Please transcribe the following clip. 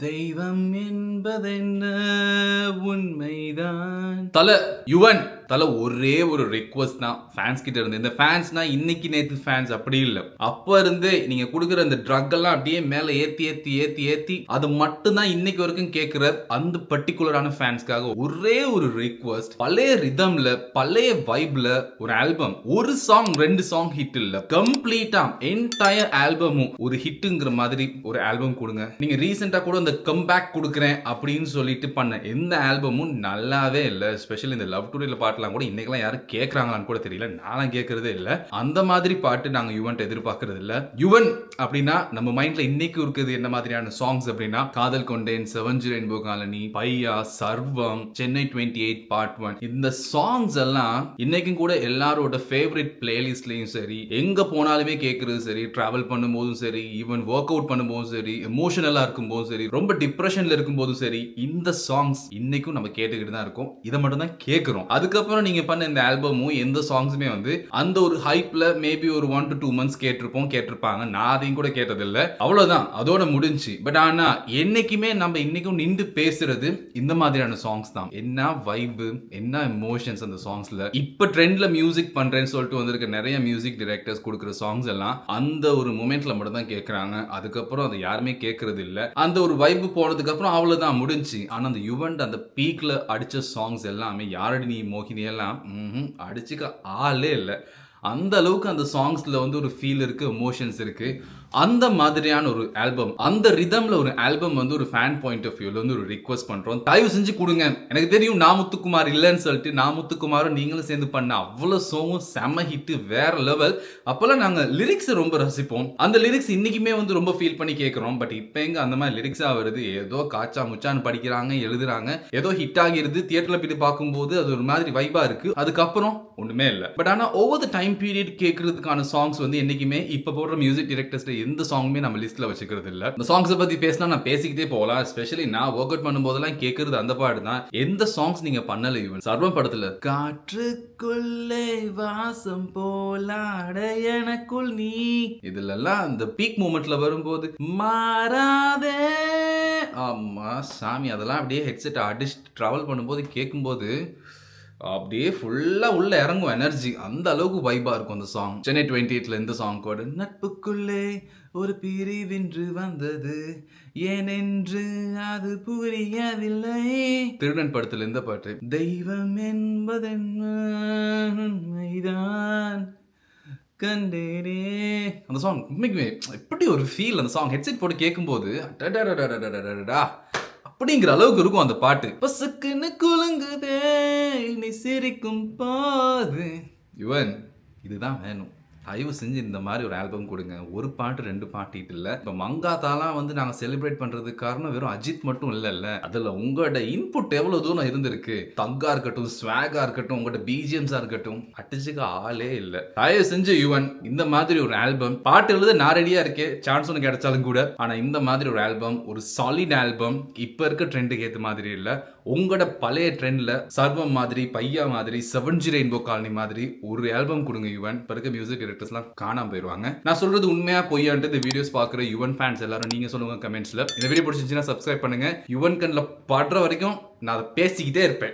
தெய்வம் என்பதென்ன உண்மைதான். யுவன் ஒரே ஒரு ரிக்வஸ்ட் தான் ஃபேன்ஸ் கிட்ட இருந்து. இந்த ஃபேன்ஸ்னா இன்னைக்கு நேத்து ஃபேன்ஸ் அப்படி இல்ல. அப்ப இருந்து நீங்க கொடுக்குற இந்த ட்ரக் எல்லாம் அப்படியே மேல ஏத்தி அது மட்டும் தான் இன்னைக்கு வரைக்கும் கேட்கிற அந்த பர்டிகுலரான ஃபேன்ஸ்க்காக ஒரே ஒரு ரிக்வஸ்ட். பழைய ரிதம்ல பழைய வைப்ல ஒரு ஆல்பம், ஒரு சாங் 2 சாங் ஹிட் இல்ல, கம்ப்ளீட்டா என்டையர் ஆல்பமும் ஒரு ஹிட்ங்கிற மாதிரி ஒரு ஆல்பம் கொடுங்க. நீங்க ரீசெண்டா கூட இந்த கம்பேக் கொடுக்குறேன் அப்படின்னு சொல்லிட்டு பண்ண எந்த ஆல்பமும் நல்லாவே இல்ல. ஸ்பெஷலி இந்த லவ் டுடேல பாட்டுலாம் கூட இன்னைக்கெல்லாம் யாரும் கேட்கறாங்களான்னு கூட தெரியல. நானும் கேட்கறதே இல்ல. அந்த மாதிரி பாட்டு நாங்க யுவன் எதிர்பார்க்கறது இல்ல. யுவன் அப்படின்னா நம்ம மைண்ட்ல இன்னைக்கு இருக்குது என்ன மாதிரியான சாங்ஸ் அப்படின்னா காதல் கொண்டேன், 7 ரெயின்போ காலனி, பையா, சர்வம், சென்னை 28 பார்ட் 1. இந்த சாங்ஸ் எல்லாம் இன்னைக்கும் கூட எல்லாரோட ஃபேவரட் பிளேலிஸ்ட்லயும் சரி, எங்க போனாலுமே கேட்கறது சரி, டிராவல் பண்ணும்போதும் சரி, ஈவன் ஒர்க் அவுட் பண்ணும்போதும் சரி, எமோஷனலா இருக்கும்போதும் சரி, ரொம்ப டிப்ரெஷன்ல இருக்கும்போதும் சரி, இந்த சாங்ஸ் இன்னைக்கும் நம்ம கேட்டுக்கிட்டு தான் இருக்கோம். இதை மட்டும் தான் கேட்கிறோம். அதுக்கப்புறம் நீங்க பண்ண இந்த ஆல்பமும் எந்த சாங்ஸுமே வந்து அந்த ஒரு ஹைப்ல மேபி ஒரு 1 to 2 months கேட்டிருப்பாங்க. நான் அதையும் கூட கேட்டதில்ல. அவ்வளவுதான், அதோட முடிஞ்சு. பட் ஆனா என்னைக்குமே நம்ம இன்னைக்கும் நின்று பேசுறது இந்த மாதிரியான சாங்ஸ் தான். என்ன வைப், என்ன எமோஷன்ஸ் அந்த சாங்ஸ்ல. இப்ப ட்ரெண்ட்ல மியூசிக் பண்றேன்னு சொல்லிட்டு வந்திருக்க நிறைய மியூசிக் டைரக்டர்ஸ் கொடுக்குற சாங்ஸ் எல்லாம் அந்த ஒரு மொமெண்ட்ல மட்டும் தான் கேட்கறாங்க. அதுக்கப்புறம் அதை யாருமே கேட்கறது இல்ல. அந்த ஒரு வைப் போனதுக்கு அப்புறம் அவ்வளவுதான் முடிஞ்சு. ஆனா அந்த யுவன் அந்த பீக்ல அடிச்ச சாங்ஸ் எல்லாமே யாரடி நீ மோகினி எல்லாம் அடிச்சுக்க ஆளே இல்லை. அந்த அளவுக்கு அந்த சாங்ஸ்ல வந்து ஒரு ஃபீல் இருக்கு, எமோஷன்ஸ் இருக்கு. அந்த மாதிரியான ஒரு ஆல்பம், அந்த ரிதம்ல ஒரு ஆல்பம் வந்து ஒரு ஃபேன் பாயிண்ட் ஆஃப் வியூல வந்து ஒரு ரிக்வெஸ்ட் பண்றோம். தயவு செஞ்சு கொடுங்க. எனக்கு தெரியும் நாமுத்துக்குமார் இல்லைன்னு சொல்லிட்டு, நாமுத்துக்குமாரும் நீங்களும் சேர்ந்து பண்ண அவ்வளவு சோங்கும் செம ஹிட், வேற லெவல். அப்பெல்லாம் நாங்க லிரிக்ஸ் ரொம்ப ரசிப்போம். அந்த லிரிக்ஸ் இன்னைக்குமே வந்து ரொம்ப ஃபீல் பண்ணி கேட்கிறோம். பட் இப்ப எங்க அந்த மாதிரி லிரிக்ஸா வருது? ஏதோ காச்சா முச்சான்னு படிக்கிறாங்க, எழுதுறாங்க, ஏதோ ஹிட் ஆகிருது. தியேட்டர்ல போய் பார்க்கும்போது அது ஒரு மாதிரி வைபா இருக்கு. அதுக்கப்புறம் ஒண்ணுமே இல்லை. பட் ஆனா ஓவர் த டைம் பீரியட் கேட்கறதுக்கான சாங்ஸ் வந்து என்னைக்குமே இப்ப போடுற மியூசிக் டைரக்டர்ஸ் எந்த சாங்குமே நம்ம லிஸ்ட்ல வச்சுக்கிறது இல்ல. இந்த சாங்ஸ் பத்தி பேசினா நான் பேசிக்கிட்டே போகலாம். ஸ்பெஷலி நான் ஒர்க் அவுட் பண்ணும்போதெல்லாம் கேட்கறது அந்த பாட்டு தான். எந்த சாங்ஸ் நீங்க பண்ணல யுவன்? சர்வம் படத்துல காற்றுக்குள்ளே வாசம் போலாட எனக்குள் நீ, இதுலலாம் அந்த பீக் மூமெண்ட்ல வரும்போது மாறாதே, ஆமா சாமி, அதெல்லாம் அப்படியே ஹெட்செட் அடிச்சு டிராவல் பண்ணும்போது கேட்கும்போது அப்படியே ஃபுல்லா உள்ள இறங்கும் எனர்ஜி. அந்த அளவுக்கு வைபா இருக்கும் அந்த சாங். சென்னை 28ல இந்த சாங் கூட நட்புக்குள்ளே ஒரு பிரிவின்று வந்தது ஏனென்று அது புரியவில்லை. திருடன் படத்துல இந்த பாட்டு தெய்வம் என்பதென்ன உண்மைதான் கண்டேனே. அந்த சாங் உண்மைக்குமே எப்படி ஒரு ஃபீல். அந்த சாங் ஹெட்செட் போட்டு கேட்கும்போது அப்படிங்கிற அளவுக்கு இருக்கும் அந்த பாட்டு. பசுக்குன்னு குலுங்குதே நீ சிரிக்கும் போது. யுவன், இதுதான் வேணும். தயவு செஞ்சு இந்த மாதிரி ஒரு ஆல்பம் கொடுங்க. ஒரு பாட்டு 2 பாட்டு இல்ல. இப்ப மங்காத்தாலாம் வந்து நாங்க செலிப்ரேட் பண்றதுக்கு காரணம் வெறும் அஜித் மட்டும் இல்ல. அதுல உங்களோட இன்புட் எவ்வளவு தூரம் இருந்திருக்கு. தங்கா இருக்கட்டும், ஸ்வாகா இருக்கட்டும், உங்களோட பிஜிஎம்ஸா இருக்கட்டும், அடிச்சுக்க ஆளே இல்ல. தயவு செஞ்சு யுவன் இந்த மாதிரி ஒரு ஆல்பம், பாட்டு எழுத நான் ரெடியா இருக்கேன், சான்ஸ் ஒன்று கிடைச்சாலும் கூட. ஆனா இந்த மாதிரி ஒரு ஆல்பம், ஒரு சாலிட் ஆல்பம், இப்ப இருக்க ட்ரெண்டுக்கு ஏத்த மாதிரி இல்ல. உங்களோட பழைய ட்ரெண்ட்ல சர்வம் மாதிரி, பையா மாதிரி, 7 ரெயின்போ காலனி மாதிரி ஒரு ஆல்பம் கொடுங்க யுவன். இப்ப இருக்க மியூசிக் டைரக்டர்ஸ்லாம் காணாம போயிருவாங்க. நான் சொல்றது உண்மையா பொய்யான்ட்டு இந்த வீடியோஸ் பாக்குற யுவன் ஃபேன்ஸ் எல்லாரும் நீங்க சொல்லுங்க கமெண்ட்ஸ்ல. இந்த வீடியோ பிடிச்சிருந்துச்சுன்னா சப்ஸ்கிரைப் பண்ணுங்க. யுவன் கண்ணில் படுற வரைக்கும் நான் அதை பேசிக்கிட்டே இருப்பேன்.